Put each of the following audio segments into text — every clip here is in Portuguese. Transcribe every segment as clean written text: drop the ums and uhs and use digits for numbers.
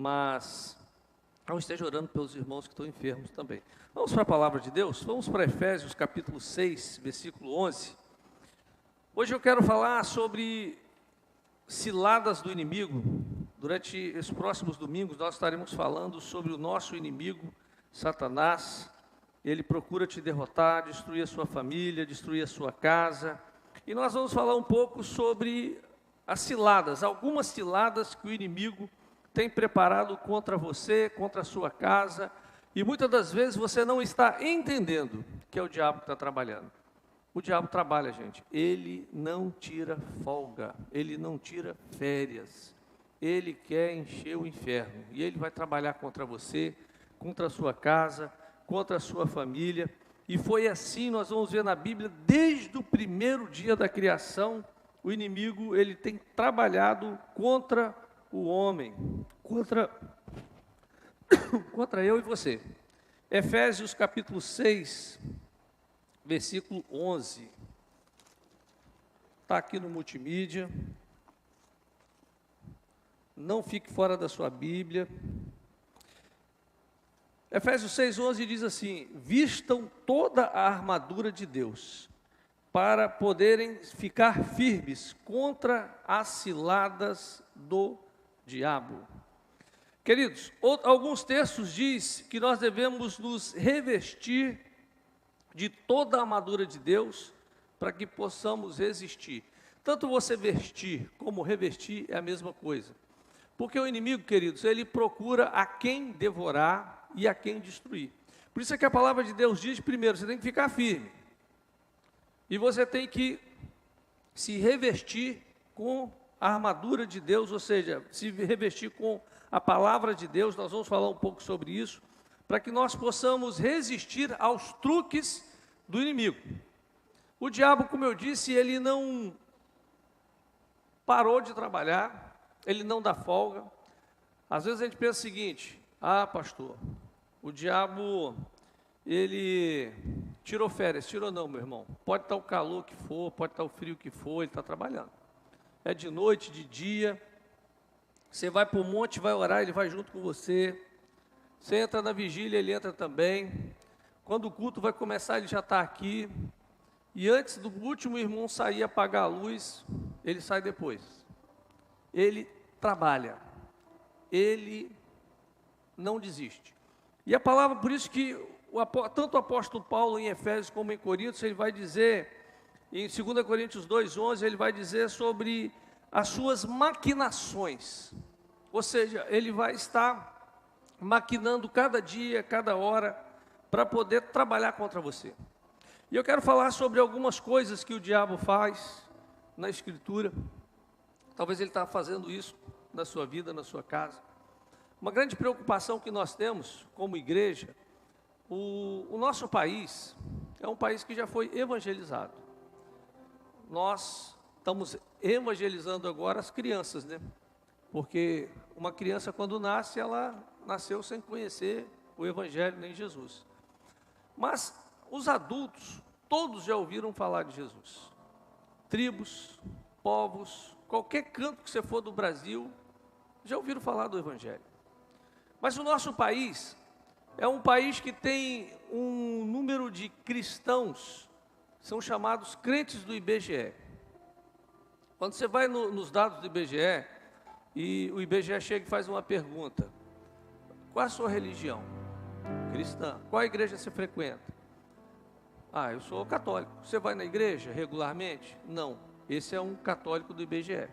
mas não esteja orando pelos irmãos que estão enfermos também. Vamos para a palavra de Deus? Vamos para Efésios capítulo 6, versículo 11. Hoje eu quero falar sobre ciladas do inimigo. Durante esses próximos domingos nós estaremos falando sobre o nosso inimigo, Satanás. Ele procura te derrotar, destruir a sua família, destruir a sua casa. E nós vamos falar um pouco sobre as ciladas, algumas ciladas que o inimigo tem preparado contra você, contra a sua casa. E muitas das vezes você não está entendendo que é o diabo que está trabalhando. O diabo trabalha, gente. Ele não tira folga, ele não tira férias. Ele quer encher o inferno. E ele vai trabalhar contra você, contra a sua casa, contra a sua família. E foi assim, nós vamos ver na Bíblia, desde o primeiro dia da criação, o inimigo ele tem trabalhado contra o homem, contra eu e você. Efésios capítulo 6, versículo 11. Está aqui no multimídia. Não fique fora da sua Bíblia. Efésios 6,11 diz assim: vistam toda a armadura de Deus, para poderem ficar firmes contra as ciladas do diabo. Queridos, alguns textos diz que nós devemos nos revestir de toda a armadura de Deus, para que possamos resistir. Tanto você vestir como revestir é a mesma coisa. Porque o inimigo, queridos, ele procura a quem devorar e a quem destruir. Por isso é que a palavra de Deus diz, primeiro, você tem que ficar firme. E você tem que se revestir com a armadura de Deus, ou seja, se revestir com a palavra de Deus. Nós vamos falar um pouco sobre isso, para que nós possamos resistir aos truques do inimigo. O diabo, como eu disse, ele não parou de trabalhar, ele não dá folga. Às vezes a gente pensa o seguinte: ah, pastor, o diabo, ele tirou férias. Tirou não, meu irmão. Pode estar o calor que for, pode estar o frio que for, ele está trabalhando. É de noite, de dia. Você vai para o monte, vai orar, ele vai junto com você. Você entra na vigília, ele entra também. Quando o culto vai começar, ele já está aqui. E antes do último irmão sair apagar a luz, ele sai depois. Ele trabalha. Ele não desiste. E a palavra, por isso que tanto o apóstolo Paulo em Efésios como em Coríntios, ele vai dizer, em 2 Coríntios 2,11, ele vai dizer sobre as suas maquinações. Ou seja, ele vai estar maquinando cada dia, cada hora, para poder trabalhar contra você. E eu quero falar sobre algumas coisas que o diabo faz na Escritura. Talvez ele está fazendo isso na sua vida, na sua casa. Uma grande preocupação que nós temos como igreja, o nosso país é um país que já foi evangelizado. Nós estamos evangelizando agora as crianças, né? Porque uma criança quando nasce, ela nasceu sem conhecer o Evangelho nem Jesus. Mas os adultos, todos já ouviram falar de Jesus. Tribos, povos, qualquer canto que você for do Brasil, já ouviram falar do Evangelho. Mas o nosso país é um país que tem um número de cristãos, são chamados crentes do IBGE. Quando você vai nos dados do IBGE, e o IBGE chega e faz uma pergunta: qual a sua religião? Cristã. Qual a igreja você frequenta? Ah, eu sou católico. Você vai na igreja regularmente? Não. Esse é um católico do IBGE.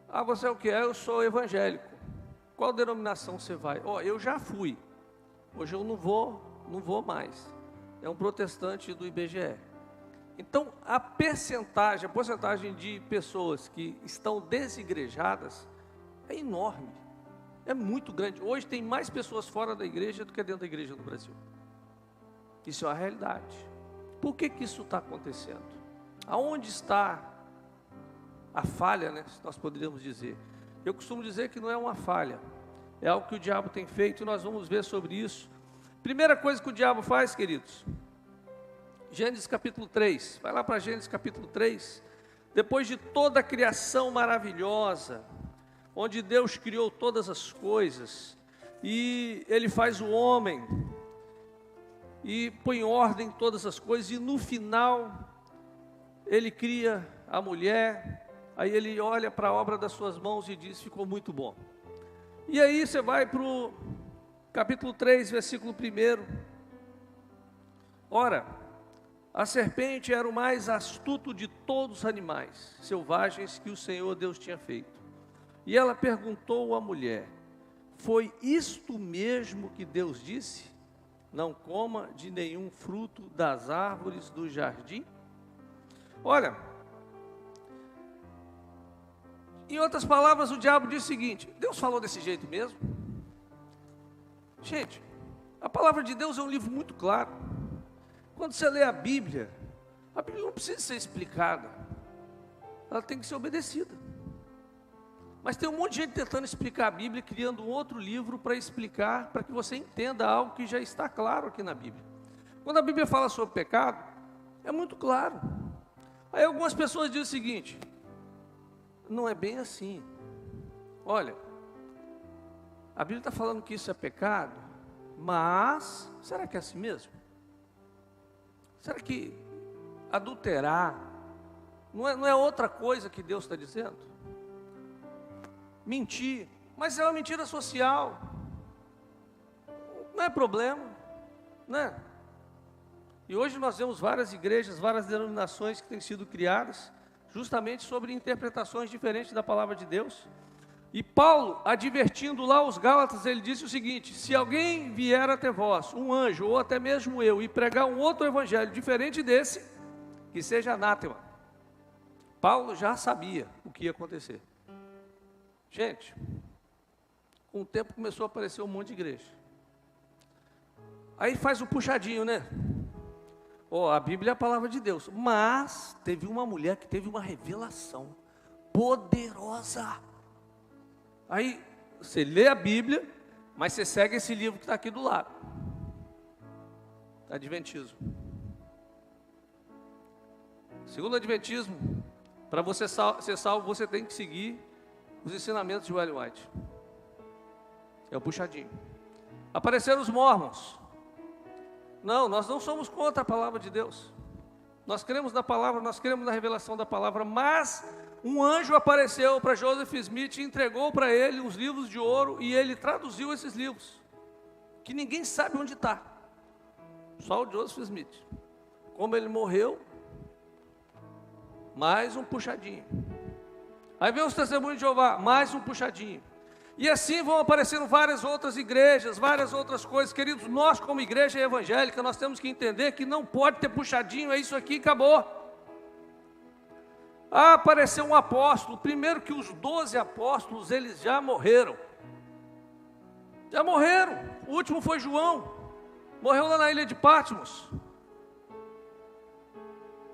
Ah, você é o quê? Eu sou evangélico. Qual denominação você vai? Eu já fui. Hoje eu não vou mais. É um protestante do IBGE. Então, a porcentagem de pessoas que estão desigrejadas é enorme. É muito grande. Hoje tem mais pessoas fora da igreja do que dentro da igreja no Brasil. Isso é a realidade. Por que isso está acontecendo? Aonde está a falha, né, se nós poderíamos dizer? Eu costumo dizer que não é uma falha, é algo que o diabo tem feito e nós vamos ver sobre isso. Primeira coisa que o diabo faz, queridos, Gênesis capítulo 3, vai lá para Gênesis capítulo 3, depois de toda a criação maravilhosa, onde Deus criou todas as coisas, e Ele faz o homem, e põe em ordem todas as coisas, e no final, Ele cria a mulher, aí Ele olha para a obra das suas mãos e diz, ficou muito bom. E aí você vai para o capítulo 3, versículo 1. Ora, a serpente era o mais astuto de todos os animais selvagens que o Senhor Deus tinha feito. E ela perguntou à mulher, foi isto mesmo que Deus disse? Não coma de nenhum fruto das árvores do jardim? Olha, em outras palavras, o diabo diz o seguinte, Deus falou desse jeito mesmo? Gente, a palavra de Deus é um livro muito claro. Quando você lê a Bíblia não precisa ser explicada, ela tem que ser obedecida. Mas tem um monte de gente tentando explicar a Bíblia, criando um outro livro para explicar, para que você entenda algo que já está claro aqui na Bíblia. Quando a Bíblia fala sobre pecado, é muito claro. Aí algumas pessoas dizem o seguinte, não é bem assim. Olha, a Bíblia está falando que isso é pecado, mas será que é assim mesmo? Será que adulterar não é outra coisa que Deus está dizendo? Mentir, mas é uma mentira social, não é problema, né? E hoje nós vemos várias igrejas, várias denominações que têm sido criadas justamente sobre interpretações diferentes da palavra de Deus. E Paulo, advertindo lá os Gálatas, ele disse o seguinte, se alguém vier até vós, um anjo ou até mesmo eu, e pregar um outro evangelho diferente desse, que seja anátema. Paulo já sabia o que ia acontecer. Gente, com o tempo começou a aparecer um monte de igreja. Aí faz o puxadinho, né? A Bíblia é a palavra de Deus, mas teve uma mulher que teve uma revelação poderosa. Aí você lê a Bíblia, mas você segue esse livro que está aqui do lado. Adventismo. Segundo o Adventismo, para você ser salvo, você tem que seguir os ensinamentos de Ellen White. É o puxadinho. Apareceram os Mormons. Não, nós não somos contra a palavra de Deus. Nós cremos na palavra, nós cremos na revelação da palavra, mas um anjo apareceu para Joseph Smith e entregou para ele uns livros de ouro e ele traduziu esses livros, que ninguém sabe onde está, só o Joseph Smith. Como ele morreu, mais um puxadinho. Aí vem os testemunhos de Jeová, mais um puxadinho. E assim vão aparecendo várias outras igrejas, várias outras coisas. Queridos, nós como igreja evangélica, nós temos que entender que não pode ter puxadinho, é isso aqui e acabou. Apareceu um apóstolo, primeiro que os 12 apóstolos, eles já morreram. Já morreram, o último foi João, morreu lá na ilha de Patmos.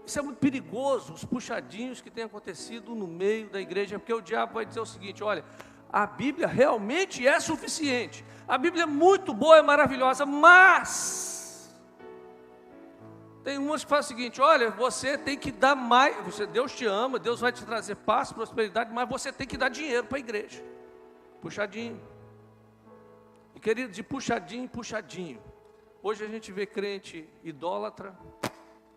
Isso é muito perigoso, os puxadinhos que têm acontecido no meio da igreja, porque o diabo vai dizer o seguinte, olha, a Bíblia realmente é suficiente, a Bíblia é muito boa, é maravilhosa, mas tem umas que fazem o seguinte, olha, você tem que dar mais, Deus te ama, Deus vai te trazer paz, prosperidade, mas você tem que dar dinheiro para a igreja, puxadinho. E querido, de puxadinho em puxadinho, hoje a gente vê crente idólatra,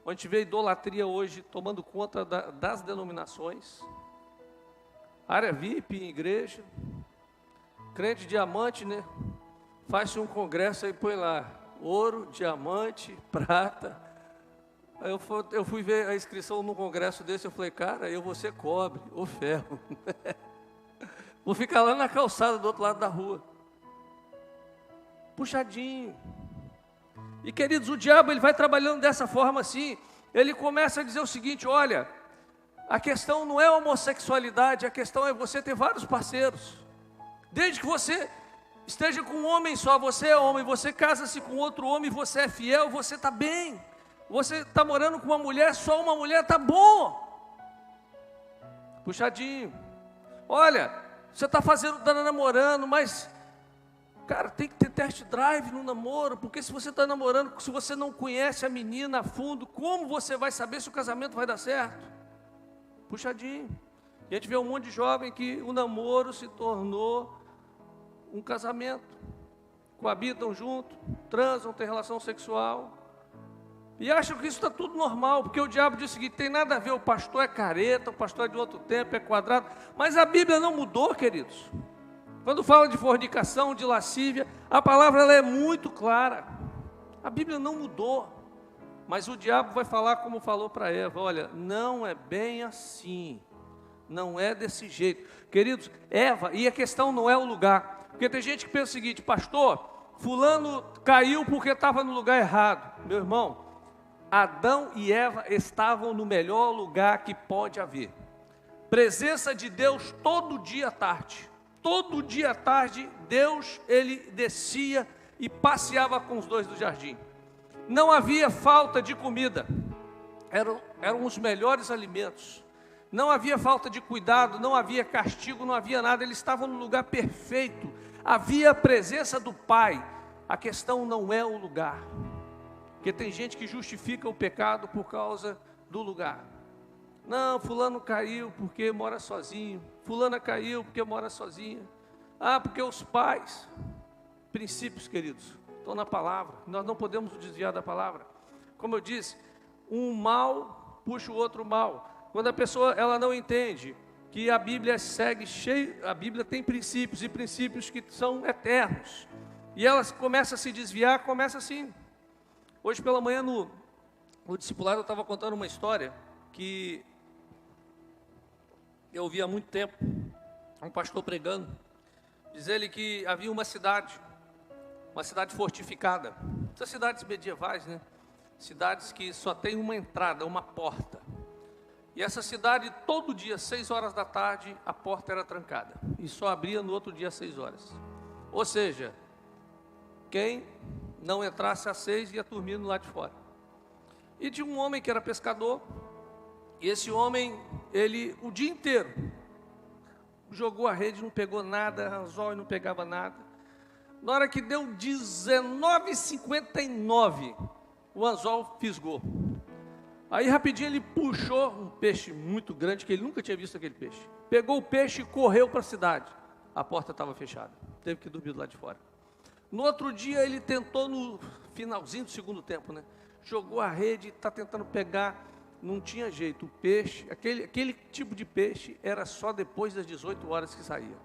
a gente vê idolatria hoje tomando conta das denominações, área VIP em igreja, crente diamante, né? Faz-se um congresso aí, põe lá, ouro, diamante, prata. Aí eu fui ver a inscrição num congresso desse, eu falei, cara, eu vou ser cobre, ou ferro. Vou ficar lá na calçada do outro lado da rua. Puxadinho. E queridos, o diabo ele vai trabalhando dessa forma assim, ele começa a dizer o seguinte, olha, a questão não é homossexualidade, a questão é você ter vários parceiros, desde que você esteja com um homem só, você é homem, você casa-se com outro homem, você é fiel, você está bem, você está morando com uma mulher, só uma mulher está bom, puxadinho, olha, você está namorando, mas cara, tem que ter test drive no namoro, porque se você está namorando, se você não conhece a menina a fundo, como você vai saber se o casamento vai dar certo? Puxadinho. E a gente vê um monte de jovem que o namoro se tornou um casamento. Coabitam junto, transam, têm relação sexual. E acham que isso está tudo normal, porque o diabo diz o seguinte: tem nada a ver, o pastor é careta, o pastor é de outro tempo, é quadrado. Mas a Bíblia não mudou, queridos. Quando fala de fornicação, de lascívia, a palavra ela é muito clara. A Bíblia não mudou. Mas o diabo vai falar como falou para Eva: olha, não é bem assim. Não é desse jeito. Queridos, Eva, e a questão não é o lugar. Porque tem gente que pensa o seguinte: pastor, fulano caiu porque estava no lugar errado. Meu irmão, Adão e Eva estavam no melhor lugar que pode haver. Presença de Deus todo dia à tarde. Todo dia à tarde, Deus, ele descia e passeava com os dois do jardim. Não havia falta de comida. Eram os melhores alimentos. Não havia falta de cuidado, não havia castigo, não havia nada. Eles estavam no lugar perfeito. Havia a presença do Pai. A questão não é o lugar. Porque tem gente que justifica o pecado por causa do lugar. Não, fulano caiu porque mora sozinho. Fulana caiu porque mora sozinha. Ah, porque os pais. Princípios, queridos, estão na palavra. Nós não podemos desviar da palavra. Como eu disse, um mal puxa o outro mal. Quando a pessoa ela não entende que a Bíblia segue cheio, a Bíblia tem princípios e princípios que são eternos. E ela começa a se desviar, começa assim. Hoje pela manhã no discipulado eu estava contando uma história que eu ouvi há muito tempo, um pastor pregando. Diz ele que havia uma cidade fortificada. Essas cidades medievais, né? Cidades que só tem uma entrada, uma porta. E essa cidade, todo dia, 6 horas da tarde, a porta era trancada. E só abria no outro dia, às 6 horas. Ou seja, quem não entrasse às 6 ia dormindo lá de fora. E tinha um homem que era pescador. E esse homem, ele, o dia inteiro, jogou a rede, não pegou nada, anzol e não pegava nada. Na hora que deu 19h59, o anzol fisgou. Aí rapidinho ele puxou um peixe muito grande, que ele nunca tinha visto aquele peixe. Pegou o peixe e correu para a cidade. A porta estava fechada, teve que dormir do lado de fora. No outro dia ele tentou, no finalzinho do segundo tempo, né? Jogou a rede, está tentando pegar, não tinha jeito. O peixe, aquele tipo de peixe, era só depois das 18 horas que saía.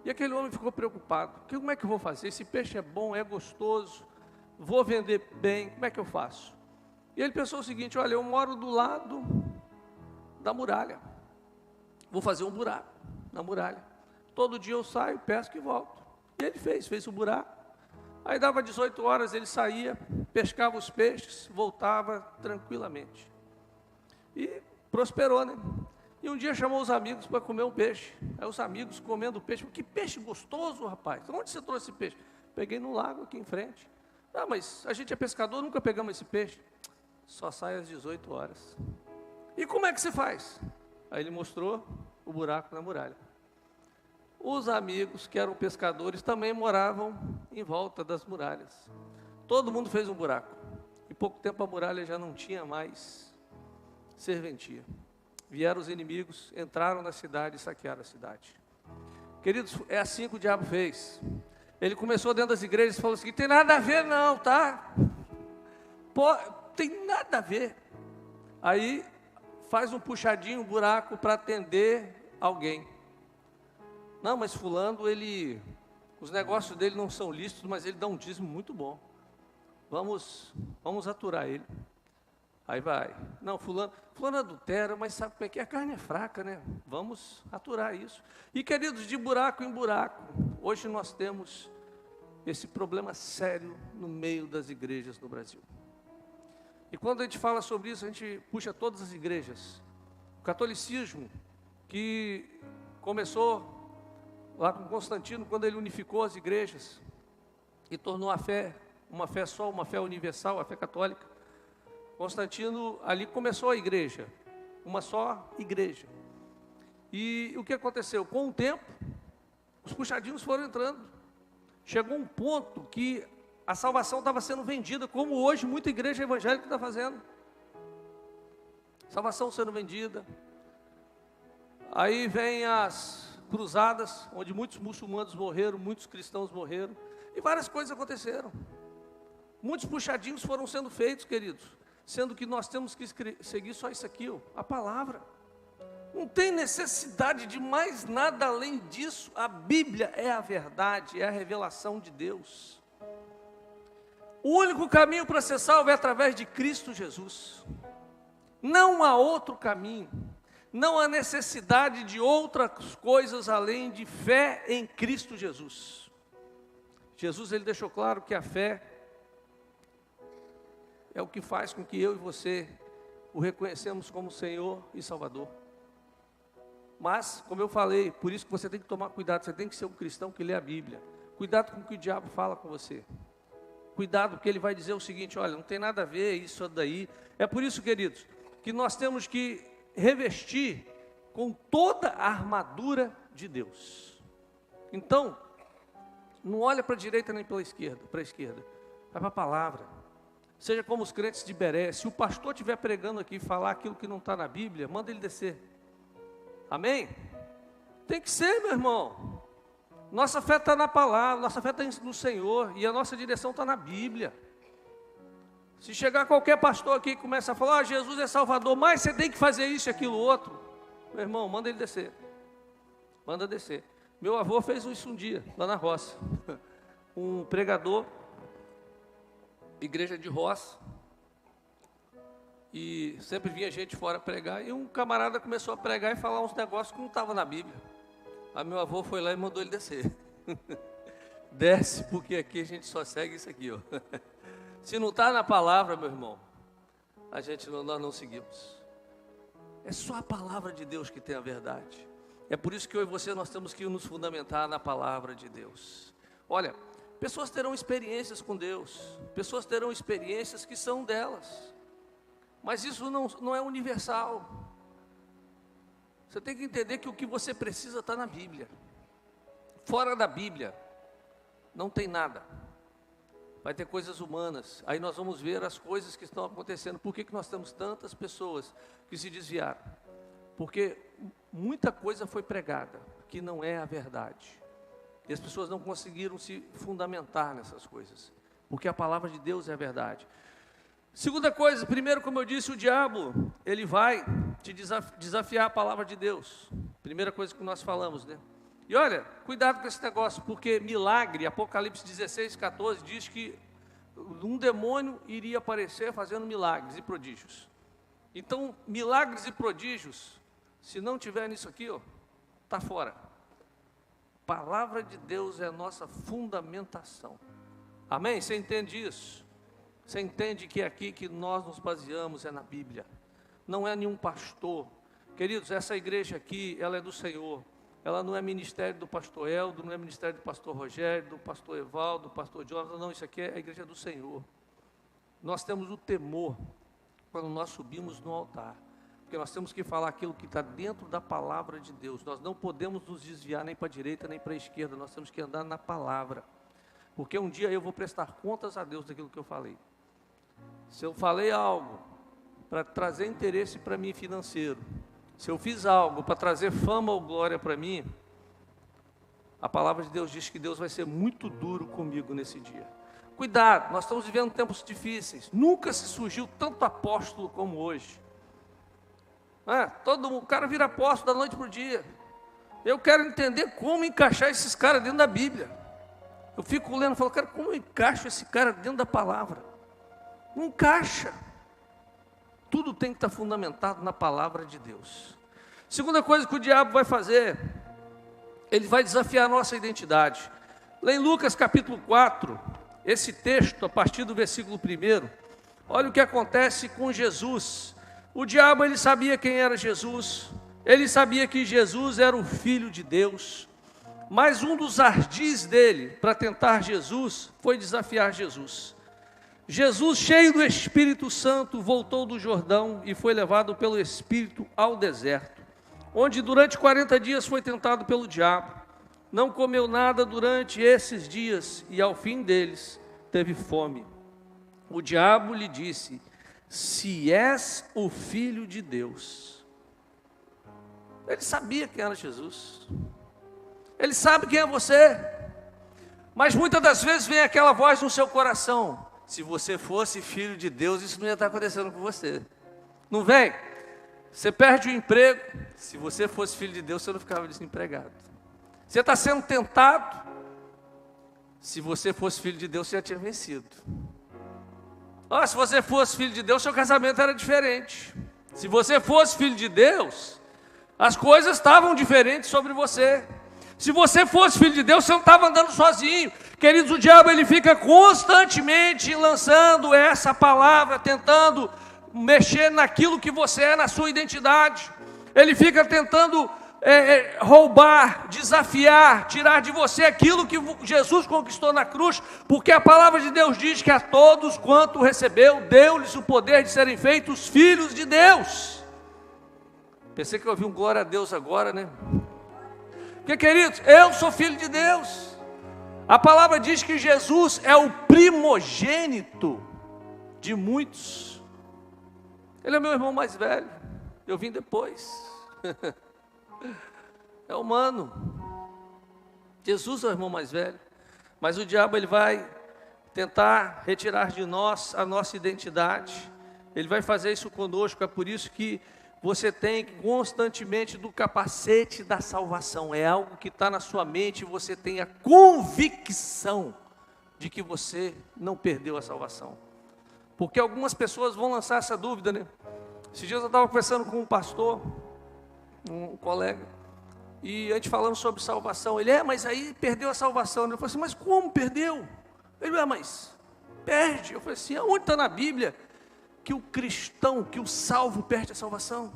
E aquele homem ficou preocupado: como é que eu vou fazer? Esse peixe é bom, é gostoso, vou vender bem, como é que eu faço? E ele pensou o seguinte: olha, eu moro do lado da muralha, vou fazer um buraco na muralha. Todo dia eu saio, pesco e volto. E ele fez o buraco. Aí dava 18 horas, ele saía, pescava os peixes, voltava tranquilamente. E prosperou, né? E um dia chamou os amigos para comer um peixe. Aí os amigos comendo peixe: que peixe gostoso, rapaz, onde você trouxe esse peixe? Peguei no lago aqui em frente. Ah, mas a gente é pescador, nunca pegamos esse peixe. Só sai às 18 horas. E como é que você faz? Aí ele mostrou o buraco na muralha. Os amigos que eram pescadores também moravam em volta das muralhas. Todo mundo fez um buraco. Em pouco tempo a muralha já não tinha mais serventia. Vieram os inimigos, entraram na cidade e saquearam a cidade. Queridos, é assim que o diabo fez. Ele começou dentro das igrejas e falou assim: tem nada a ver não, tá? Pô, tem nada a ver. Aí faz um puxadinho, um buraco para atender alguém. Não, mas fulano, os negócios dele não são lícitos, mas ele dá um dízimo muito bom. Vamos aturar ele. Aí vai. Não, fulano adultera, mas sabe como é que é? A carne é fraca, né? Vamos aturar isso. E queridos, de buraco em buraco, hoje nós temos esse problema sério no meio das igrejas no Brasil. E quando a gente fala sobre isso, a gente puxa todas as igrejas. O catolicismo, que começou lá com Constantino, quando ele unificou as igrejas e tornou a fé uma fé só, uma fé universal, a fé católica. Constantino ali começou a igreja, uma só igreja. E o que aconteceu? Com o tempo, os puxadinhos foram entrando. Chegou um ponto que a salvação estava sendo vendida, como hoje muita igreja evangélica está fazendo. Salvação sendo vendida. Aí vem as cruzadas, onde muitos muçulmanos morreram, muitos cristãos morreram, e várias coisas aconteceram. Muitos puxadinhos foram sendo feitos, queridos, sendo que nós temos que seguir só isso aqui, ó, a palavra. Não tem necessidade de mais nada além disso. A Bíblia é a verdade, é a revelação de Deus. O único caminho para ser salvo é através de Cristo Jesus. Não há outro caminho. Não há necessidade de outras coisas além de fé em Cristo Jesus. Jesus, ele deixou claro que a fé é o que faz com que eu e você o reconhecemos como Senhor e Salvador. Mas, como eu falei, por isso que você tem que tomar cuidado, você tem que ser um cristão que lê a Bíblia. Cuidado com o que o diabo fala com você. Cuidado, porque ele vai dizer o seguinte: olha, não tem nada a ver isso daí. É por isso, queridos, que nós temos que revestir com toda a armadura de Deus. Então, não olha para a direita nem para a esquerda, vai para a palavra. Seja como os crentes de Beré. Se o pastor estiver pregando aqui e falar aquilo que não está na Bíblia, manda ele descer. Amém? Tem que ser, meu irmão. Nossa fé está na palavra, nossa fé está no Senhor, e a nossa direção está na Bíblia. Se chegar qualquer pastor aqui e começa a falar: Jesus é Salvador, mas você tem que fazer isso e aquilo outro, meu irmão, manda ele descer. Manda descer. Meu avô fez isso um dia, lá na roça. Um pregador, igreja de roça, e sempre vinha gente fora pregar, e um camarada começou a pregar e falar uns negócios que não estavam na Bíblia. Aí meu avô foi lá e mandou ele descer. Desce, porque aqui a gente só segue isso aqui, ó. Se não está na palavra, meu irmão, nós não seguimos. É só a palavra de Deus que tem a verdade. É por isso que eu e você, nós temos que nos fundamentar na palavra de Deus. Olha, pessoas terão experiências com Deus, pessoas terão experiências que são delas, mas isso não é universal. Você tem que entender que o que você precisa está na Bíblia. Fora da Bíblia, não tem nada. Vai ter coisas humanas. Aí nós vamos ver as coisas que estão acontecendo. Por que nós temos tantas pessoas que se desviaram? Porque muita coisa foi pregada que não é a verdade. E as pessoas não conseguiram se fundamentar nessas coisas. Porque a palavra de Deus é a verdade. Segunda coisa, primeiro, como eu disse, o diabo, ele vai te desafiar a palavra de Deus. Primeira coisa que nós falamos, né? E olha, cuidado com esse negócio, porque milagre, Apocalipse 16, 14, diz que um demônio iria aparecer fazendo milagres e prodígios. Então, milagres e prodígios, se não tiver nisso aqui, ó, está fora. Palavra de Deus é a nossa fundamentação. Amém? Você entende isso? Você entende que aqui que nós nos baseamos é na Bíblia. Não é nenhum pastor. Queridos, essa igreja aqui, ela é do Senhor. Ela não é ministério do pastor Eldo, não é ministério do pastor Rogério, do pastor Evaldo, do pastor Jonathan. Não, isso aqui é a igreja do Senhor. Nós temos o temor quando nós subimos no altar. Porque nós temos que falar aquilo que está dentro da palavra de Deus. Nós não podemos nos desviar nem para a direita nem para a esquerda. Nós temos que andar na palavra. Porque um dia eu vou prestar contas a Deus daquilo que eu falei. Se eu falei algo para trazer interesse para mim financeiro, se eu fiz algo para trazer fama ou glória para mim, a palavra de Deus diz que Deus vai ser muito duro comigo nesse dia. Cuidado, nós estamos vivendo tempos difíceis. Nunca se surgiu tanto apóstolo como hoje. O cara vira apóstolo da noite para o dia. Eu quero entender como encaixar esses caras dentro da Bíblia. Eu fico lendo e falo: cara, como eu encaixo esse cara dentro da palavra? Não encaixa. Tudo tem que estar fundamentado na palavra de Deus. Segunda coisa que o diabo vai fazer, ele vai desafiar a nossa identidade. Lá em Lucas capítulo 4, esse texto, a partir do versículo 1, olha o que acontece com Jesus. O diabo, ele sabia quem era Jesus, ele sabia que Jesus era o Filho de Deus, mas um dos ardis dele, para tentar Jesus, foi desafiar Jesus. Jesus, cheio do Espírito Santo, voltou do Jordão e foi levado pelo Espírito ao deserto, onde durante 40 dias foi tentado pelo diabo. Não comeu nada durante esses dias e ao fim deles teve fome. O diabo lhe disse: se és o Filho de Deus, Ele sabia quem era Jesus. Ele sabe quem é você. Mas muitas das vezes vem aquela voz no seu coração: se você fosse filho de Deus, isso não ia estar acontecendo com você. Não vem? Você perde o emprego. Se você fosse filho de Deus, você não ficava desempregado. Você está sendo tentado. Se você fosse filho de Deus, você já tinha vencido. Se você fosse filho de Deus, seu casamento era diferente. Se você fosse filho de Deus, as coisas estavam diferentes sobre você. Se você fosse filho de Deus, você não estava andando sozinho. Queridos, o diabo ele fica constantemente lançando essa palavra, tentando mexer naquilo que você é, na sua identidade. Ele fica tentando roubar, desafiar, tirar de você aquilo que Jesus conquistou na cruz, porque a palavra de Deus diz que a todos quanto recebeu, deu-lhes o poder de serem feitos filhos de Deus. Pensei que eu ouvi um glória a Deus agora, né? Porque, queridos, eu sou filho de Deus. A palavra diz que Jesus é o primogênito de muitos. Ele é meu irmão mais velho, eu vim depois. É humano. Jesus é o irmão mais velho. Mas o diabo ele vai tentar retirar de nós a nossa identidade. Ele vai fazer isso conosco. É por isso que você tem constantemente do capacete da salvação. É algo que está na sua mente. Você tem a convicção de que você não perdeu a salvação. Porque algumas pessoas vão lançar essa dúvida, né? Esses dias eu estava conversando com um pastor, um colega, e a gente falando sobre salvação. Ele, mas aí perdeu a salvação. Eu falei assim, mas como perdeu? Ele, mas perde. Eu falei assim, aonde está na Bíblia que o cristão, que o salvo perde a salvação?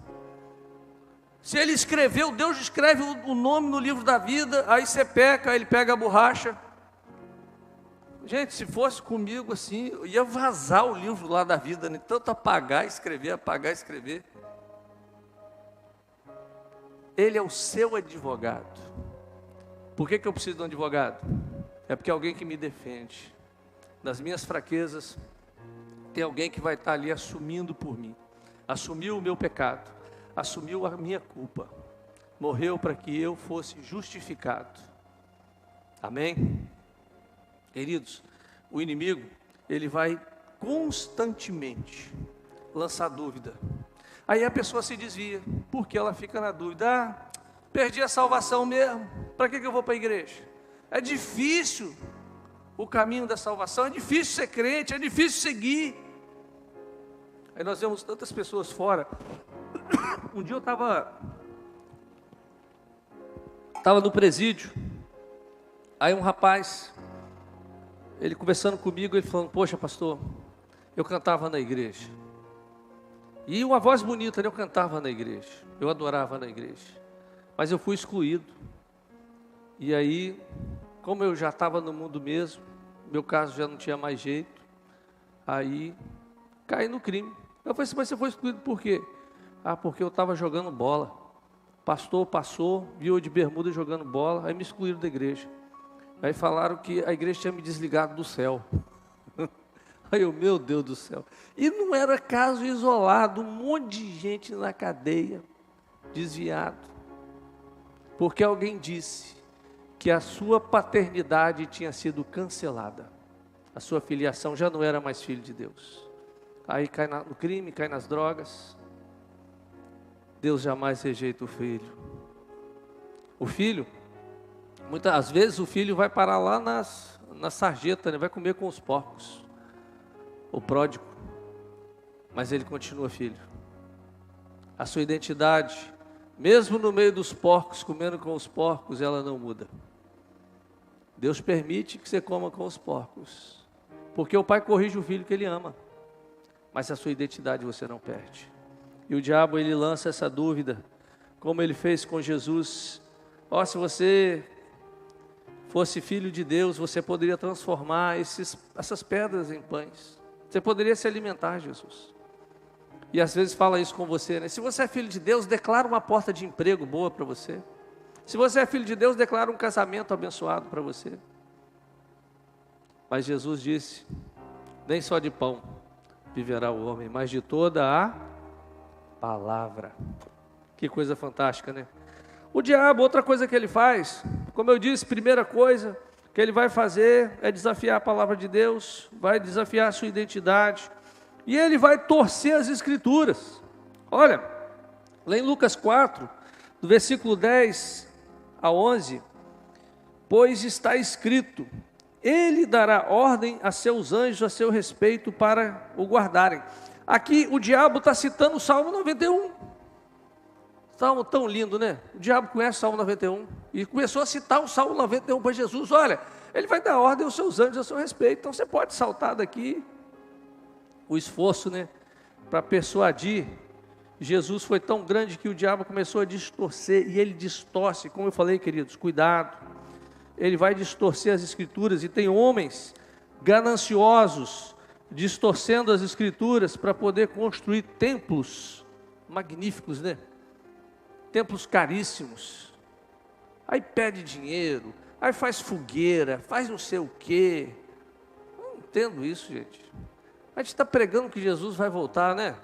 Se ele escreveu, Deus escreve o nome no livro da vida, aí você peca, ele pega a borracha. Gente, se fosse comigo assim, eu ia vazar o livro lá da vida, né? Tanto apagar, escrever. Ele é o seu advogado. Por que eu preciso de um advogado? É porque é alguém que me defende. Das minhas fraquezas, tem alguém que vai estar ali assumindo por mim. Assumiu o meu pecado, assumiu a minha culpa. Morreu para que eu fosse justificado. Amém? Queridos, o inimigo, ele vai constantemente lançar dúvida. Aí a pessoa se desvia, porque ela fica na dúvida, perdi a salvação mesmo, para que eu vou para a igreja? É difícil o caminho da salvação, é difícil ser crente, é difícil seguir. Aí nós vemos tantas pessoas fora. Um dia eu estava no presídio, aí um rapaz, ele conversando comigo, ele falando, poxa pastor, eu cantava na igreja. E uma voz bonita, eu cantava na igreja, eu adorava na igreja, mas eu fui excluído. E aí, como eu já estava no mundo mesmo, meu caso já não tinha mais jeito, aí caí no crime. Eu falei assim, mas você foi excluído por quê? Porque eu estava jogando bola. Pastor passou, viu eu de bermuda jogando bola, aí me excluíram da igreja. Aí falaram que a igreja tinha me desligado do céu. Aí eu, meu Deus do céu. E não era caso isolado, um monte de gente na cadeia, desviado. Porque alguém disse que a sua paternidade tinha sido cancelada. A sua filiação já não era mais filho de Deus. Aí cai no crime, cai nas drogas. Deus jamais rejeita o filho. O filho, muitas vezes o filho vai parar lá na sarjeta, né? Vai comer com os porcos. O pródigo, mas ele continua filho. A sua identidade, mesmo no meio dos porcos, comendo com os porcos, ela não muda. Deus permite que você coma com os porcos, porque o pai corrige o filho que ele ama, mas a sua identidade você não perde. E o diabo, ele lança essa dúvida, como ele fez com Jesus. Se você fosse filho de Deus, você poderia transformar essas pedras em pães. Você poderia se alimentar, Jesus. E às vezes fala isso com você, né? Se você é filho de Deus, declara uma porta de emprego boa para você. Se você é filho de Deus, declara um casamento abençoado para você. Mas Jesus disse, nem só de pão viverá o homem, mas de toda a palavra Que coisa fantástica, né? O diabo, outra coisa que ele faz, como eu disse, primeira coisa que ele vai fazer é desafiar a palavra de Deus, vai desafiar a sua identidade, e ele vai torcer as escrituras. Olha, lá em Lucas 4, do versículo 10 a 11, pois está escrito, ele dará ordem a seus anjos a seu respeito para o guardarem. Aqui o diabo está citando o Salmo 91. Salmo tão lindo, né? O diabo conhece o Salmo 91 e começou a citar o Salmo 91 para Jesus. Olha, ele vai dar ordem aos seus anjos a seu respeito. Então você pode saltar daqui. O esforço, né, para persuadir Jesus foi tão grande que o diabo começou a distorcer, e ele distorce, como eu falei, queridos, cuidado. Ele vai distorcer as escrituras, e tem homens gananciosos distorcendo as escrituras para poder construir templos magníficos, né? Templos caríssimos. Aí pede dinheiro, aí faz fogueira, faz não sei o quê. Eu não entendo isso, gente. A gente está pregando que Jesus vai voltar, né?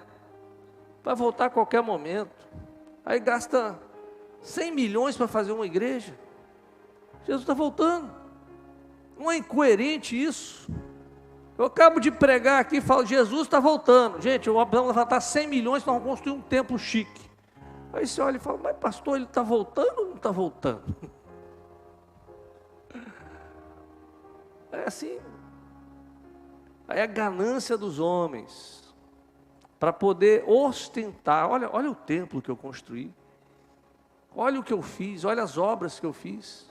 Vai voltar a qualquer momento. Aí gasta 100 milhões para fazer uma igreja. Jesus está voltando. Não é incoerente isso? Eu acabo de pregar aqui e falo, Jesus está voltando. Gente, vamos levantar 100 milhões para construir um templo chique. Aí você olha e fala, mas pastor, ele está voltando ou não está voltando? É assim. Aí a ganância dos homens, para poder ostentar, olha o templo que eu construí, olha o que eu fiz, olha as obras que eu fiz.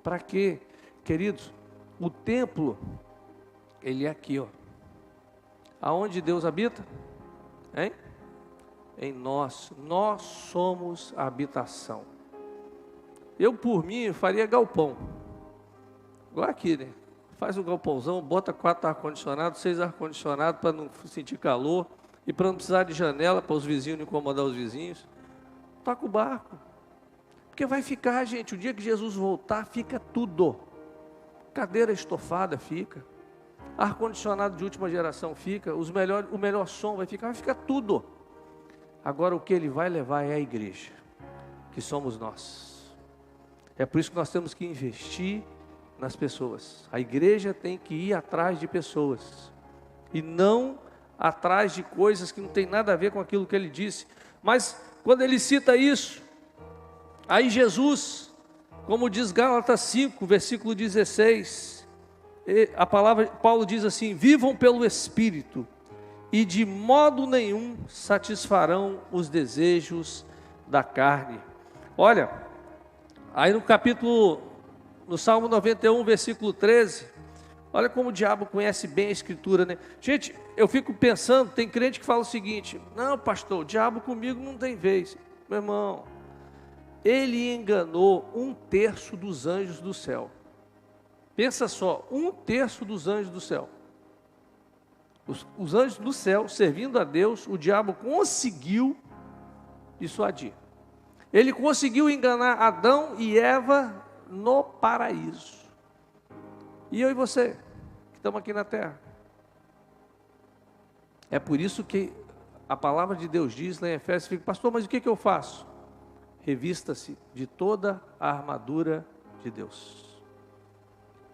Para quê? Queridos, o templo, ele é aqui, ó. Aonde Deus habita? Hein? Em nós somos a habitação. Eu, por mim, faria galpão, igual aqui, né? Faz um galpãozão, bota 4 ar-condicionados, 6 ar-condicionados para não sentir calor e para não precisar de janela para os vizinhos não incomodar os vizinhos. Toca o barco. Porque vai ficar, gente, o dia que Jesus voltar, fica tudo. Cadeira estofada fica. Ar-condicionado de última geração fica. O melhor som vai ficar tudo. Agora o que ele vai levar é a igreja, que somos nós. É por isso que nós temos que investir nas pessoas. A igreja tem que ir atrás de pessoas e não atrás de coisas que não tem nada a ver com aquilo que ele disse. Mas quando ele cita isso, aí Jesus, como diz Gálatas 5, versículo 16, a palavra, Paulo diz assim, vivam pelo Espírito e de modo nenhum satisfarão os desejos da carne. Olha, aí no Salmo 91, versículo 13, olha como o diabo conhece bem a Escritura, né? Gente, eu fico pensando, tem crente que fala o seguinte, não pastor, o diabo comigo não tem vez. Meu irmão, ele enganou 1/3 dos anjos do céu. Pensa só, 1/3 dos anjos do céu. Os anjos do céu, servindo a Deus, o diabo conseguiu dissuadir. Ele conseguiu enganar Adão e Eva no paraíso. E eu e você, que estamos aqui na terra. É por isso que a palavra de Deus diz lá em Efésios, pastor, mas o que eu faço? Revista-se de toda a armadura de Deus.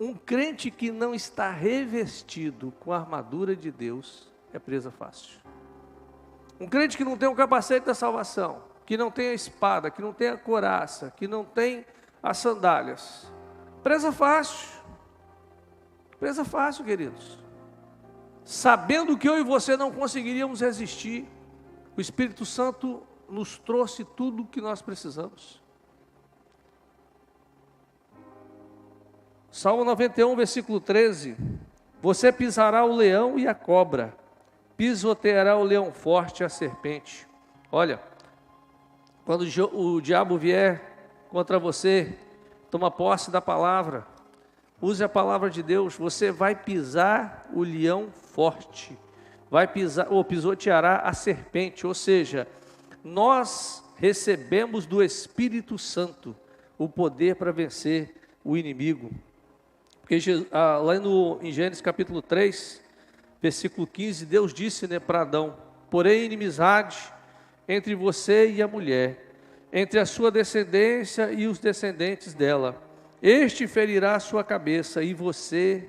Um crente que não está revestido com a armadura de Deus é presa fácil. Um crente que não tem o capacete da salvação, que não tem a espada, que não tem a couraça, que não tem as sandálias, presa fácil. Presa fácil, queridos. Sabendo que eu e você não conseguiríamos resistir, o Espírito Santo nos trouxe tudo o que nós precisamos. Salmo 91, versículo 13. Você pisará o leão e a cobra, pisoteará o leão forte e a serpente. Olha, quando o diabo vier contra você, toma posse da palavra, use a palavra de Deus, você vai pisar o leão forte, vai pisar, ou pisoteará a serpente, ou seja, nós recebemos do Espírito Santo o poder para vencer o inimigo. Porque lá em Gênesis capítulo 3, versículo 15, Deus disse, né, para Adão, porém inimizade entre você e a mulher, entre a sua descendência e os descendentes dela. Este ferirá a sua cabeça e você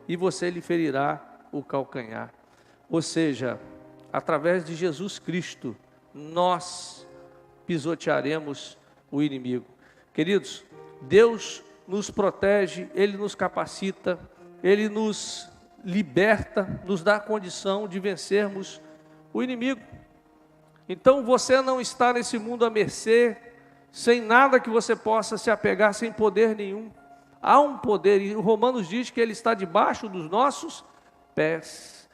lhe ferirá o calcanhar. Ou seja, através de Jesus Cristo, nós pisotearemos o inimigo. Queridos, Deus nos protege, Ele nos capacita, Ele nos liberta, nos dá a condição de vencermos o inimigo. Então você não está nesse mundo à mercê, sem nada que você possa se apegar, sem poder nenhum. Há um poder, e o Romanos diz que Ele está debaixo dos nossos pés.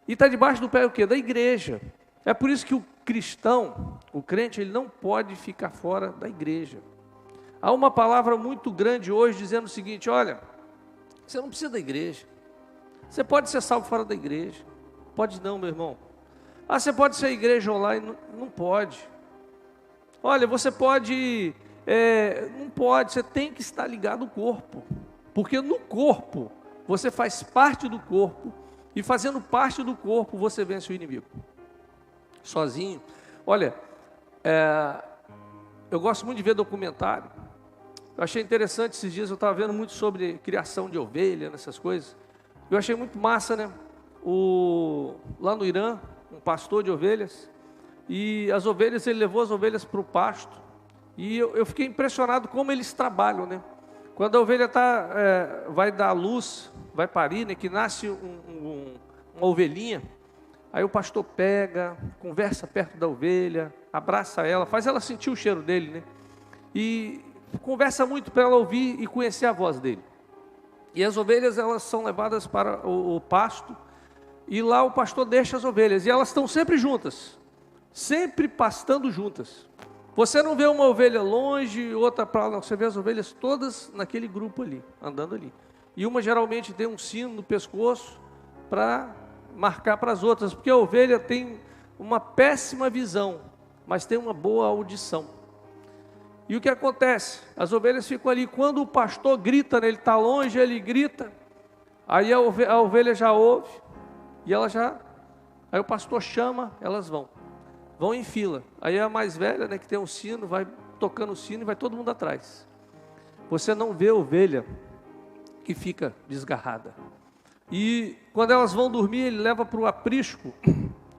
E está debaixo do pé o quê? Da igreja. É por isso que o cristão, o crente, ele não pode ficar fora da igreja. Há uma palavra muito grande hoje dizendo o seguinte: olha, você não precisa da igreja. Você pode ser salvo fora da igreja. Pode não, meu irmão. Ah, você pode ser igreja online? Não pode. Olha, você pode... não pode, você tem que estar ligado ao corpo. Porque no corpo, você faz parte do corpo. E fazendo parte do corpo, você vence o inimigo. Sozinho. Olha, eu gosto muito de ver documentário. Eu achei interessante esses dias, eu estava vendo muito sobre criação de ovelha, nessas coisas. Eu achei muito massa, né? Lá no Irã, um pastor de ovelhas, e as ovelhas, ele levou as ovelhas para o pasto, e eu fiquei impressionado como eles trabalham, né? Quando a ovelha vai dar luz, vai parir, né? Que nasce uma ovelhinha, aí o pastor pega, conversa perto da ovelha, abraça ela, faz ela sentir o cheiro dele, né? E conversa muito para ela ouvir e conhecer a voz dele. E as ovelhas, elas são levadas para o pasto, e lá o pastor deixa as ovelhas, e elas estão sempre juntas, sempre pastando juntas. Você não vê uma ovelha longe, outra para lá, você vê as ovelhas todas naquele grupo ali, andando ali. E uma geralmente tem um sino no pescoço para marcar para as outras, porque a ovelha tem uma péssima visão, mas tem uma boa audição. E o que acontece? As ovelhas ficam ali, quando o pastor grita, né, ele está longe, ele grita, aí a ovelha já ouve, e aí o pastor chama, elas vão em fila. Aí a mais velha, né, que tem um sino, vai tocando o sino e vai todo mundo atrás. Você não vê ovelha que fica desgarrada. E quando elas vão dormir, ele leva para o aprisco,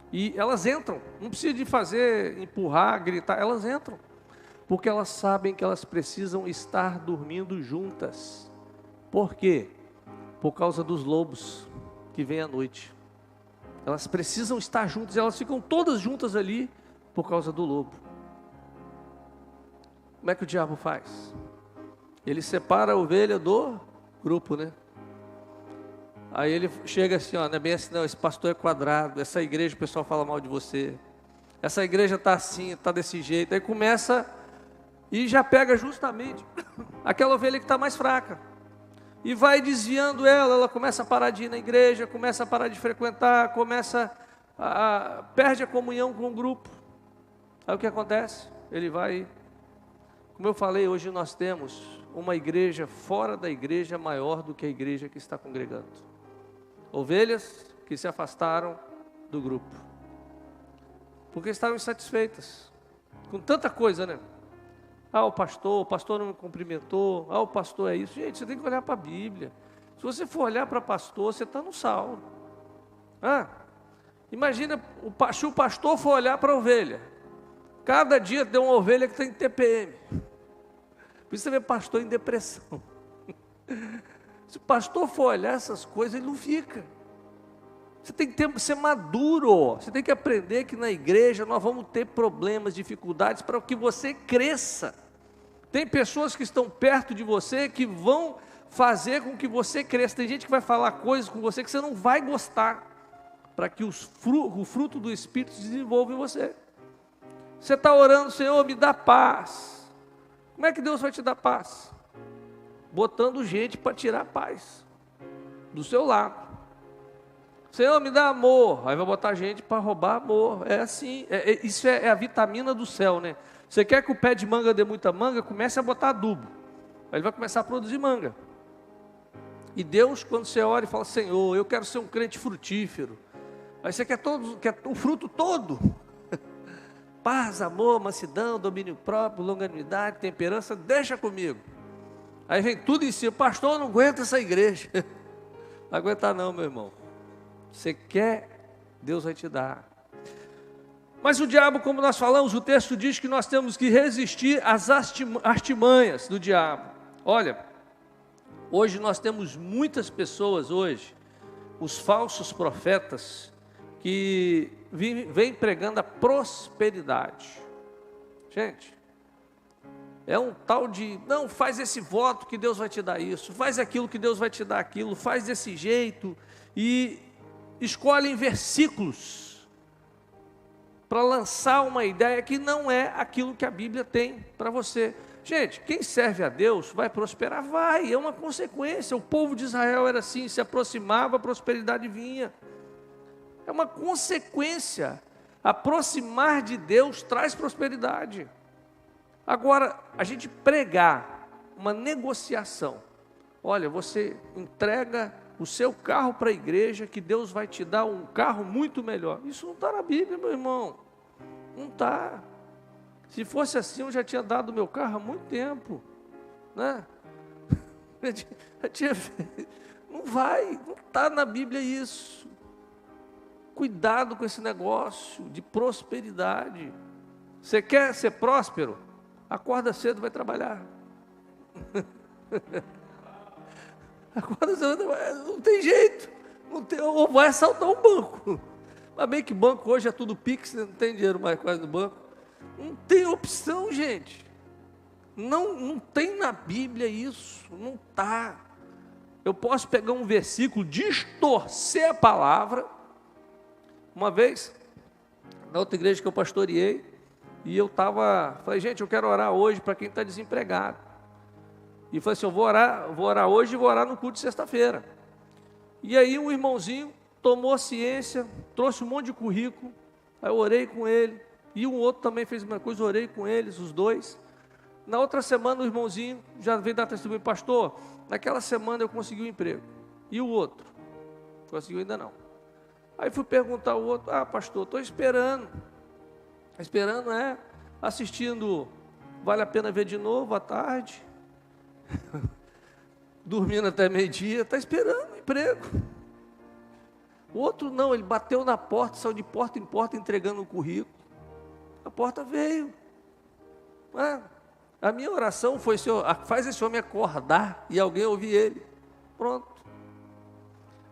e elas entram, não precisa de fazer, empurrar, gritar, elas entram. Porque elas sabem que elas precisam estar dormindo juntas. Por quê? Por causa dos lobos que vêm à noite. Elas precisam estar juntas, elas ficam todas juntas ali por causa do lobo. Como é que o diabo faz? Ele separa a ovelha do grupo, né? Aí ele chega assim, ó, não é bem assim não, esse pastor é quadrado, essa igreja o pessoal fala mal de você, essa igreja está assim, está desse jeito. Aí começa... E já pega justamente aquela ovelha que está mais fraca. E vai desviando ela começa a parar de ir na igreja, começa a parar de frequentar, perde a comunhão com o grupo. Aí o que acontece? Ele vai, como eu falei, hoje nós temos uma igreja fora da igreja maior do que a igreja que está congregando. Ovelhas que se afastaram do grupo. Porque estavam insatisfeitas com tanta coisa, né? Ah, o pastor não me cumprimentou. Ah, o pastor é isso. Gente, você tem que olhar para a Bíblia. Se você for olhar para pastor, você está no sal. Imagina, se o pastor for olhar para a ovelha. Cada dia tem uma ovelha que tem TPM. Por isso você vê pastor em depressão. Se o pastor for olhar essas coisas, ele não fica. Você tem que ser maduro. Você tem que aprender que na igreja nós vamos ter problemas, dificuldades para que você cresça. Tem pessoas que estão perto de você que vão fazer com que você cresça. Tem gente que vai falar coisas com você que você não vai gostar, para que o fruto do Espírito se desenvolva em você. Você está orando, Senhor, me dá paz. Como é que Deus vai te dar paz? Botando gente para tirar a paz do seu lado. Senhor, me dá amor. Aí vai botar gente para roubar amor. É assim, isso é a vitamina do céu, né? Você quer que o pé de manga dê muita manga? Comece a botar adubo. Aí ele vai começar a produzir manga. E Deus, quando você ora e fala, Senhor, eu quero ser um crente frutífero. Aí você quer o fruto todo. paz, amor, mansidão, domínio próprio, longanimidade, temperança, deixa comigo. Aí vem tudo em cima, pastor, eu não aguento essa igreja. Não aguenta não, meu irmão. Você quer, Deus vai te dar. Mas o diabo, como nós falamos, o texto diz que nós temos que resistir às artimanhas do diabo. Olha, hoje nós temos muitas pessoas hoje, os falsos profetas, que vêm pregando a prosperidade. Gente, é um tal de, não, faz esse voto que Deus vai te dar isso, faz aquilo que Deus vai te dar aquilo, faz desse jeito, e escolhem versículos para lançar uma ideia que não é aquilo que a Bíblia tem para você. Gente, quem serve a Deus vai prosperar? Vai, é uma consequência. O povo de Israel era assim, se aproximava, a prosperidade vinha. É uma consequência. Aproximar de Deus traz prosperidade. Agora, a gente pregar uma negociação. Olha, você entrega o seu carro para a igreja, que Deus vai te dar um carro muito melhor. Isso não está na Bíblia, meu irmão. Não está. Se fosse assim, eu já tinha dado o meu carro há muito tempo. Né? Não vai, não está na Bíblia isso. Cuidado com esse negócio de prosperidade. Você quer ser próspero? Acorda cedo, vai trabalhar. Acorda cedo, não tem jeito. Não tem, ou vai assaltar um banco. Mas bem que banco hoje é tudo Pix, não tem dinheiro mais quase no banco. Não tem opção, gente. Não tem na Bíblia isso. Não está. Eu posso pegar um versículo, distorcer a palavra. Uma vez, na outra igreja que eu pastoreei, e eu falei, gente, eu quero orar hoje para quem está desempregado. E falei assim, eu vou orar hoje e vou orar no culto de sexta-feira. E aí um irmãozinho tomou ciência, trouxe um monte de currículo, aí eu orei com ele, e um outro também fez a mesma coisa, orei com eles, os dois. Na outra semana o irmãozinho já veio dar testemunho, pastor, naquela semana eu consegui um emprego. E o outro? Conseguiu ainda não. Aí fui perguntar ao outro, pastor, estou esperando. Esperando, assistindo Vale a Pena Ver de Novo à tarde, dormindo até meio-dia, está esperando um emprego. O outro não, ele bateu na porta, saiu de porta em porta entregando o currículo. A porta veio. A minha oração foi, Senhor, faz esse homem acordar e alguém ouvir ele. Pronto.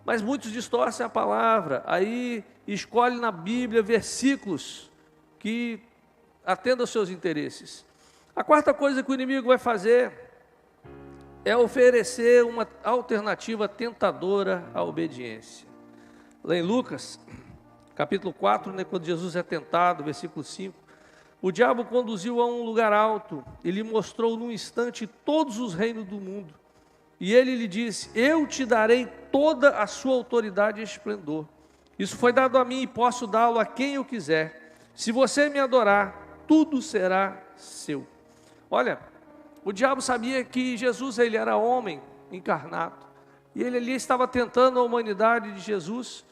Mas muitos distorcem a palavra, aí escolhem na Bíblia versículos que atendam aos seus interesses. A quarta coisa que o inimigo vai fazer é oferecer uma alternativa tentadora à obediência. Lá em Lucas, capítulo 4, quando Jesus é tentado, versículo 5, o diabo conduziu a um lugar alto e lhe mostrou num instante todos os reinos do mundo. E ele lhe disse, eu te darei toda a sua autoridade e esplendor. Isso foi dado a mim e posso dá-lo a quem eu quiser. Se você me adorar, tudo será seu. Olha, o diabo sabia que Jesus, ele era homem encarnado. E ele ali estava tentando a humanidade de Jesus.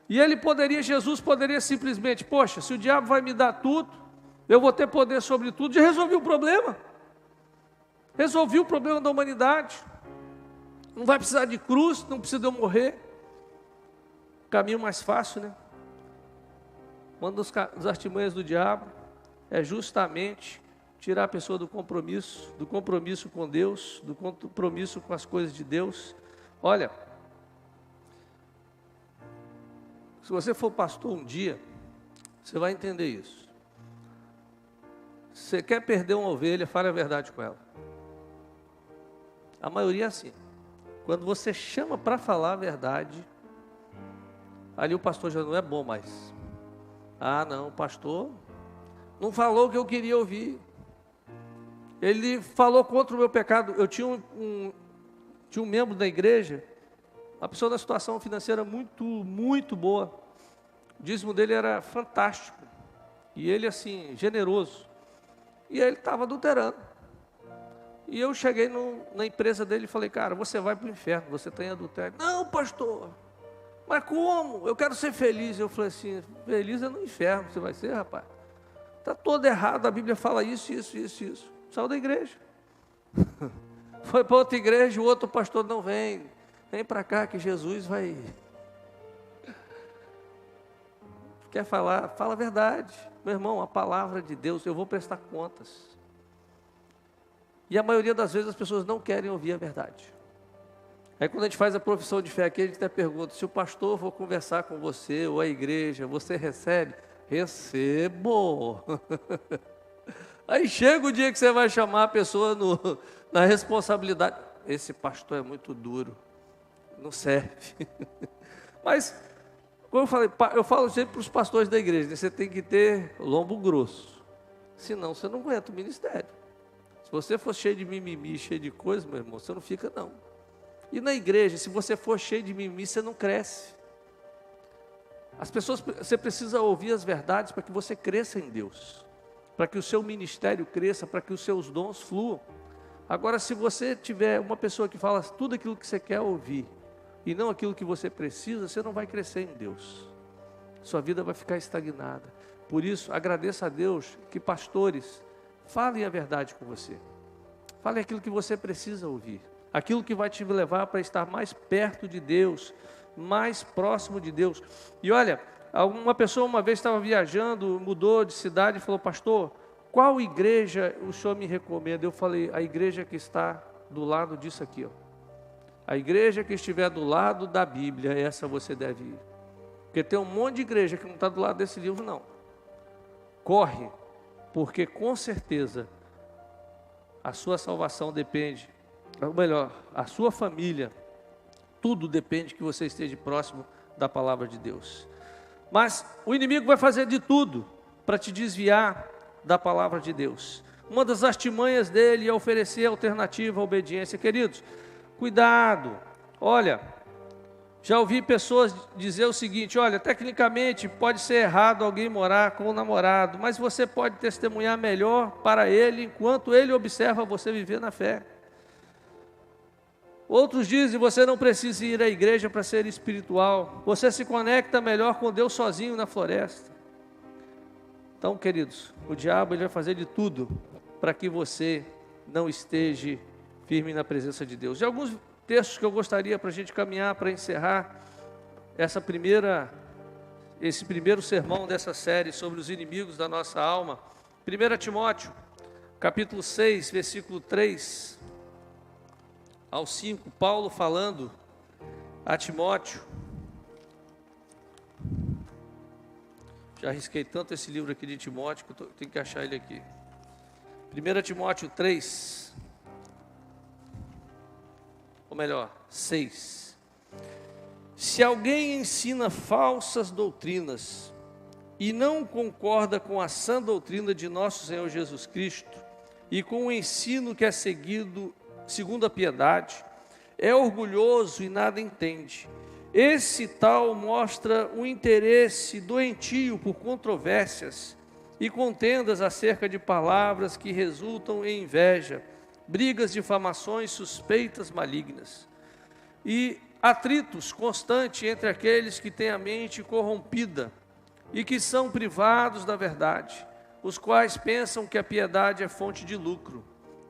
E Jesus poderia simplesmente, poxa, se o diabo vai me dar tudo, eu vou ter poder sobre tudo. Já resolvi o problema. Resolvi o problema da humanidade. Não vai precisar de cruz, não precisa de eu morrer. Caminho mais fácil, né? Uma das artimanhas do diabo é justamente tirar a pessoa do compromisso com Deus, do compromisso com as coisas de Deus. Olha, se você for pastor um dia, você vai entender isso. Você quer perder uma ovelha, fale a verdade com ela. A maioria é assim. Quando você chama para falar a verdade, ali o pastor já não é bom mais. Não, o pastor não falou o que eu queria ouvir. Ele falou contra o meu pecado. Eu tinha um membro da igreja, uma pessoa da situação financeira muito boa. O dízimo dele era fantástico. E ele, assim, generoso. E ele estava adulterando. E eu cheguei na empresa dele e falei, cara, você vai para o inferno, você está em adultério. Não, pastor, mas como? Eu quero ser feliz. Eu falei assim, feliz é no inferno, você vai ser, rapaz? está todo errado, a Bíblia fala isso. Saiu da igreja. Foi para outra igreja, o outro pastor não vem. Vem para cá que Jesus vai... Quer falar? Fala a verdade. Meu irmão, a palavra de Deus, eu vou prestar contas. E a maioria das vezes as pessoas não querem ouvir a verdade. Aí quando a gente faz a profissão de fé aqui, a gente até pergunta, se o pastor for conversar com você, ou a igreja, você recebe? Recebo. Aí chega o dia que você vai chamar a pessoa na responsabilidade. Esse pastor é muito duro, não serve. Mas, como eu falo sempre para os pastores da igreja, você tem que ter lombo grosso, senão você não aguenta o ministério. Se você for cheio de mimimi, cheio de coisa, meu irmão, você não fica não. E na igreja, se você for cheio de mimimi, você não cresce. As pessoas, você precisa ouvir as verdades para que você cresça em Deus, para que o seu ministério cresça, para que os seus dons fluam. Agora, se você tiver uma pessoa que fala tudo aquilo que você quer ouvir, e não aquilo que você precisa, você não vai crescer em Deus. Sua vida vai ficar estagnada. Por isso, agradeça a Deus que pastores falem a verdade com você. Falem aquilo que você precisa ouvir. Aquilo que vai te levar para estar mais perto de Deus, mais próximo de Deus. E olha, uma pessoa uma vez estava viajando, mudou de cidade e falou, pastor, qual igreja o senhor me recomenda? Eu falei, a igreja que está do lado disso aqui, ó. A igreja que estiver do lado da Bíblia, essa você deve ir. Porque tem um monte de igreja que não está do lado desse livro, não. Corre, porque com certeza a sua salvação depende, ou melhor, a sua família, tudo depende que você esteja próximo da palavra de Deus. Mas o inimigo vai fazer de tudo para te desviar da palavra de Deus. Uma das artimanhas dele é oferecer alternativa à obediência. Queridos, cuidado. Olha, já ouvi pessoas dizer o seguinte, olha, tecnicamente pode ser errado alguém morar com o namorado, mas você pode testemunhar melhor para ele enquanto ele observa você viver na fé. Outros dizem, você não precisa ir à igreja para ser espiritual, você se conecta melhor com Deus sozinho na floresta. Então, queridos, o diabo ele vai fazer de tudo para que você não esteja firme na presença de Deus. E alguns textos que eu gostaria para a gente caminhar, para encerrar esse primeiro sermão dessa série sobre os inimigos da nossa alma. 1 Timóteo, capítulo 6, versículo 3 ao 5, Paulo falando a Timóteo. Já risquei tanto esse livro aqui de Timóteo que eu tenho que achar ele aqui. 1 Timóteo 3, ou melhor, 6. Se alguém ensina falsas doutrinas e não concorda com a sã doutrina de nosso Senhor Jesus Cristo e com o ensino que é seguido segundo a piedade, é orgulhoso e nada entende. Esse tal mostra um interesse doentio por controvérsias e contendas acerca de palavras que resultam em inveja, brigas, difamações, suspeitas malignas e atritos constantes entre aqueles que têm a mente corrompida e que são privados da verdade, os quais pensam que a piedade é fonte de lucro.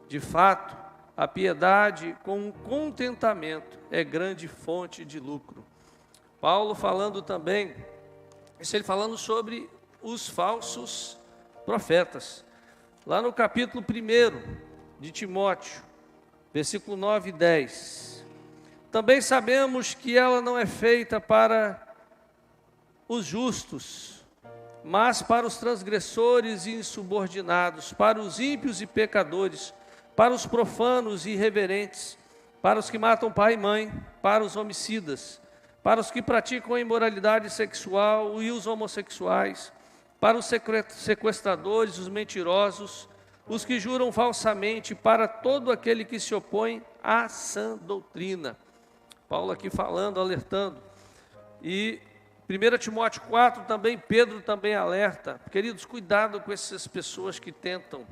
De fato, a piedade com contentamento é grande fonte de lucro. Paulo falando também, ele falando sobre os falsos profetas. Lá no capítulo 1 de Timóteo, versículo 9 e 10. Também sabemos que ela não é feita para os justos, mas para os transgressores e insubordinados, para os ímpios e pecadores, para os profanos e irreverentes, para os que matam pai e mãe, para os homicidas, para os que praticam a imoralidade sexual e os homossexuais, para os sequestradores, os mentirosos, os que juram falsamente, para todo aquele que se opõe à sã doutrina. Paulo aqui falando, alertando. E 1 Timóteo 4 também, Pedro também alerta. Queridos, cuidado com essas pessoas que tentam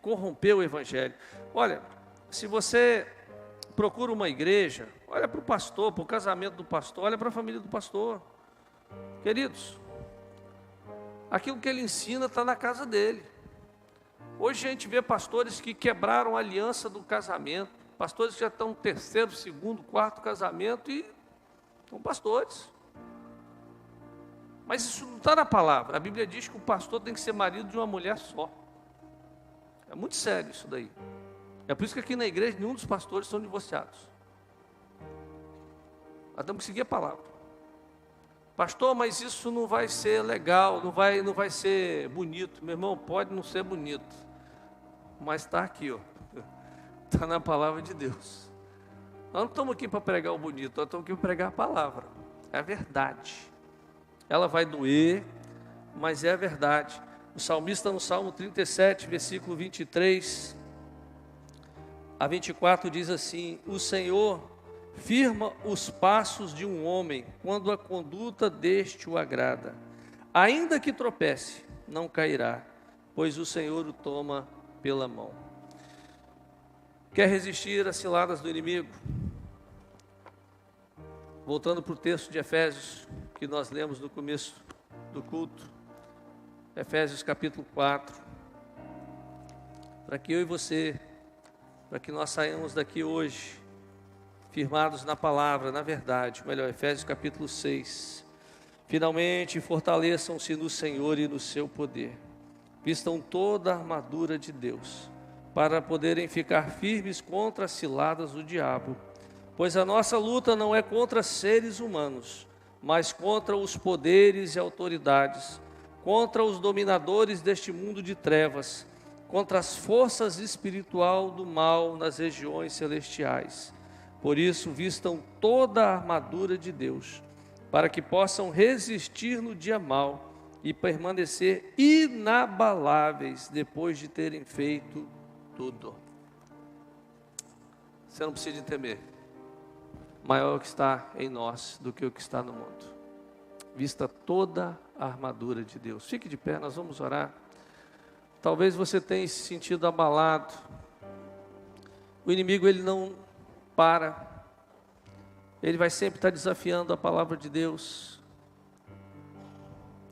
corromper o evangelho. Olha, se você procura uma igreja, olha para o pastor, para o casamento do pastor, olha para a família do pastor. Queridos, Aquilo que ele ensina está na casa dele. Hoje a gente vê pastores que quebraram a aliança do casamento, pastores que já estão no terceiro, segundo, quarto casamento e são pastores. Mas isso não está na palavra. A Bíblia diz que o pastor tem que ser marido de uma mulher só. É muito sério isso daí. É por isso que aqui na igreja nenhum dos pastores são divorciados. Nós temos que seguir a palavra. Pastor, mas isso não vai ser legal, não vai ser bonito. Meu irmão, pode não ser bonito, mas está aqui, ó. Está na palavra de Deus. Nós não estamos aqui para pregar o bonito, nós estamos aqui para pregar a palavra. É a verdade. Ela vai doer, mas é a verdade. O salmista no Salmo 37, versículo 23 a 24 diz assim: o Senhor firma os passos de um homem quando a conduta deste o agrada. Ainda que tropece, não cairá, pois o Senhor o toma pela mão. Quer resistir às ciladas do inimigo? Voltando para o texto de Efésios, que nós lemos no começo do culto, Efésios capítulo 4, para que eu e você, para que nós saímos daqui hoje, firmados na palavra, na verdade, melhor, Efésios capítulo 6, finalmente fortaleçam-se no Senhor e no seu poder, vistam toda a armadura de Deus, para poderem ficar firmes contra as ciladas do diabo, pois a nossa luta não é contra seres humanos, mas contra os poderes e autoridades, contra os dominadores deste mundo de trevas, contra as forças espirituais do mal nas regiões celestiais. Por isso, vistam toda a armadura de Deus, para que possam resistir no dia mau e permanecer inabaláveis depois de terem feito tudo. Você não precisa de temer. Maior o que está em nós do que o que está no mundo. Vista toda a armadura de Deus. Fique de pé, nós vamos orar. Talvez você tenha se sentido abalado. O inimigo, ele não para. Ele vai sempre estar desafiando a palavra de Deus.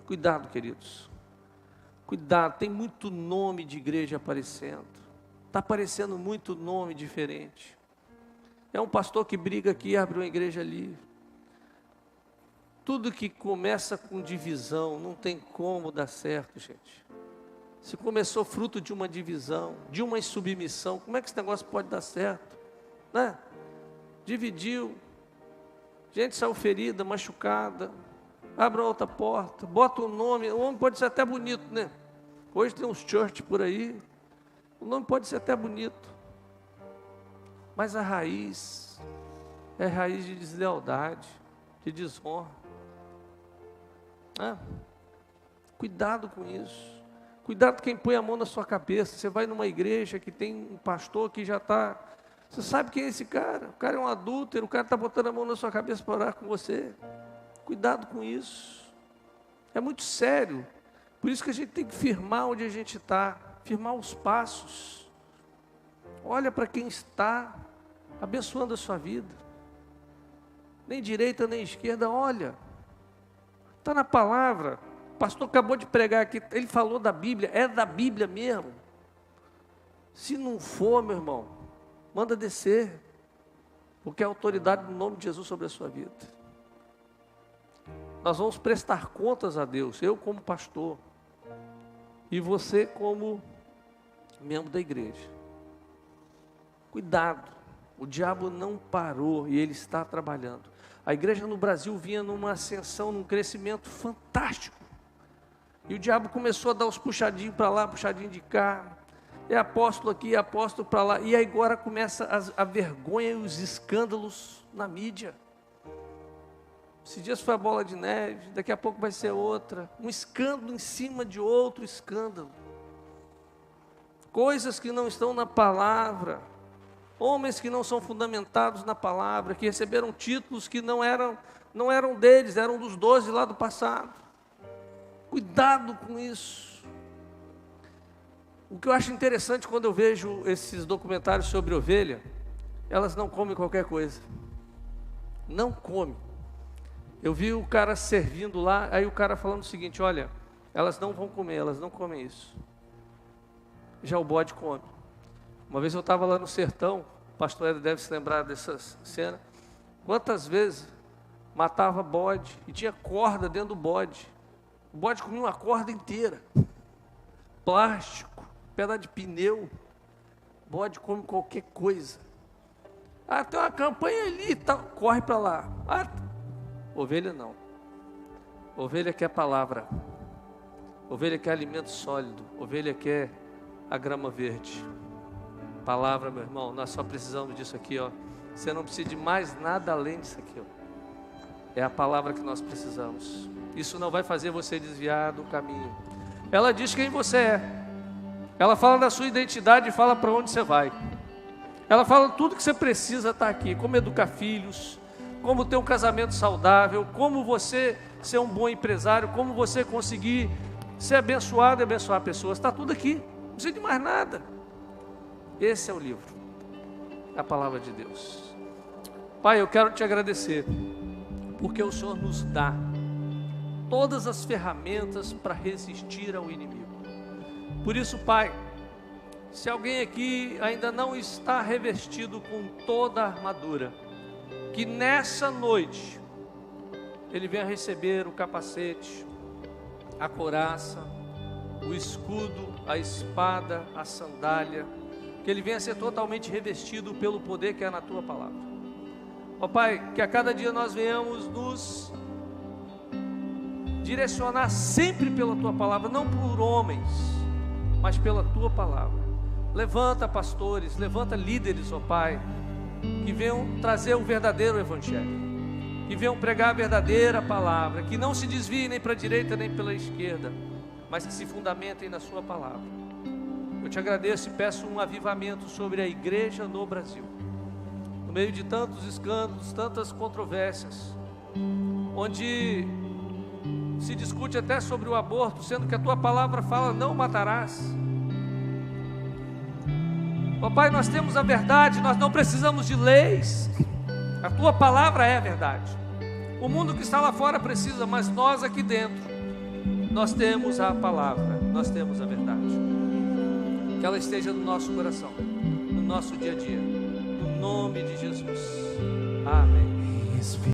Cuidado, queridos. Cuidado, tem muito nome de igreja aparecendo. Está aparecendo muito nome diferente. É um pastor que briga aqui e abre uma igreja ali. Tudo que começa com divisão não tem como dar certo, gente. Se começou fruto de uma divisão, de uma insubmissão, como é que esse negócio pode dar certo? Né? Dividiu, gente saiu ferida, machucada, abre outra porta, bota um nome, o nome pode ser até bonito, né? Hoje tem uns church por aí, o nome pode ser até bonito, mas a raiz é raiz de deslealdade, de desonra. Cuidado com isso. Cuidado quem põe a mão na sua cabeça. Você vai numa igreja que tem um pastor que já está... Você sabe quem é esse cara? O cara é um adúltero, o cara está botando a mão na sua cabeça para orar com você. Cuidado com isso. É muito sério. Por isso que a gente tem que firmar onde a gente está. Firmar os passos. Olha para quem está abençoando a sua vida. Nem direita, nem esquerda, olha. Está na palavra. O pastor acabou de pregar aqui, ele falou da Bíblia, é da Bíblia mesmo. Se não for, meu irmão, manda descer, porque é autoridade no nome de Jesus sobre a sua vida. Nós vamos prestar contas a Deus, eu como pastor, e você como membro da igreja. Cuidado, o diabo não parou e ele está trabalhando. A igreja no Brasil vinha numa ascensão, num crescimento fantástico. E o diabo começou a dar os puxadinhos para lá, puxadinho de cá. É apóstolo aqui, é apóstolo para lá. E aí agora começa a vergonha e os escândalos na mídia. Esses dias foi a bola de neve, daqui a pouco vai ser outra. Um escândalo em cima de outro escândalo. Coisas que não estão na palavra. Homens que não são fundamentados na palavra, que receberam títulos que não eram deles, eram dos 12 lá do passado. Cuidado com isso. O que eu acho interessante quando eu vejo esses documentários sobre ovelha, elas não comem qualquer coisa. Não comem. Eu vi o cara servindo lá, aí o cara falando o seguinte: olha, elas não vão comer, elas não comem isso. Já o bode come. Uma vez eu estava lá no sertão, o pastor Ed deve se lembrar dessa cena. Quantas vezes matava bode e tinha corda dentro do bode. O bode comia uma corda inteira. Plástico, pedaço de pneu. O bode come qualquer coisa. Ah, tem uma campanha ali, tá, corre para lá. Ah, ovelha não. Ovelha quer palavra. Ovelha quer alimento sólido. Ovelha quer a grama verde. Palavra, meu irmão, nós só precisamos disso aqui, ó. Você não precisa de mais nada além disso aqui, ó. É a palavra que nós precisamos. Isso não vai fazer você desviar do caminho. Ela diz quem você é. Ela fala da sua identidade e fala para onde você vai. Ela fala tudo que você precisa estar aqui. Como educar filhos, como ter um casamento saudável, como você ser um bom empresário, como você conseguir ser abençoado e abençoar pessoas. Está tudo aqui. Não precisa de mais nada. Esse é o livro. A palavra de Deus. Pai, eu quero te agradecer, porque o Senhor nos dá todas as ferramentas para resistir ao inimigo. Por isso, Pai, se alguém aqui ainda não está revestido com toda a armadura, que nessa noite ele venha receber o capacete, a couraça, o escudo, a espada, a sandália, que ele venha ser totalmente revestido pelo poder que é na Tua palavra. Ó Pai, que a cada dia nós venhamos nos direcionar sempre pela Tua palavra, não por homens, mas pela Tua palavra. Levanta pastores, levanta líderes, ó Pai, que venham trazer o verdadeiro evangelho, que venham pregar a verdadeira palavra, que não se desviem nem para a direita nem pela esquerda, mas que se fundamentem na Sua palavra. Eu te agradeço e peço um avivamento sobre a igreja no Brasil. No meio de tantos escândalos, tantas controvérsias, onde se discute até sobre o aborto, sendo que a Tua palavra fala, não matarás. Ó Pai, nós temos a verdade, nós não precisamos de leis. A Tua palavra é a verdade. O mundo que está lá fora precisa, mas nós aqui dentro, nós temos a palavra, nós temos a verdade. Que ela esteja no nosso coração, no nosso dia a dia, no nome de Jesus. Amém.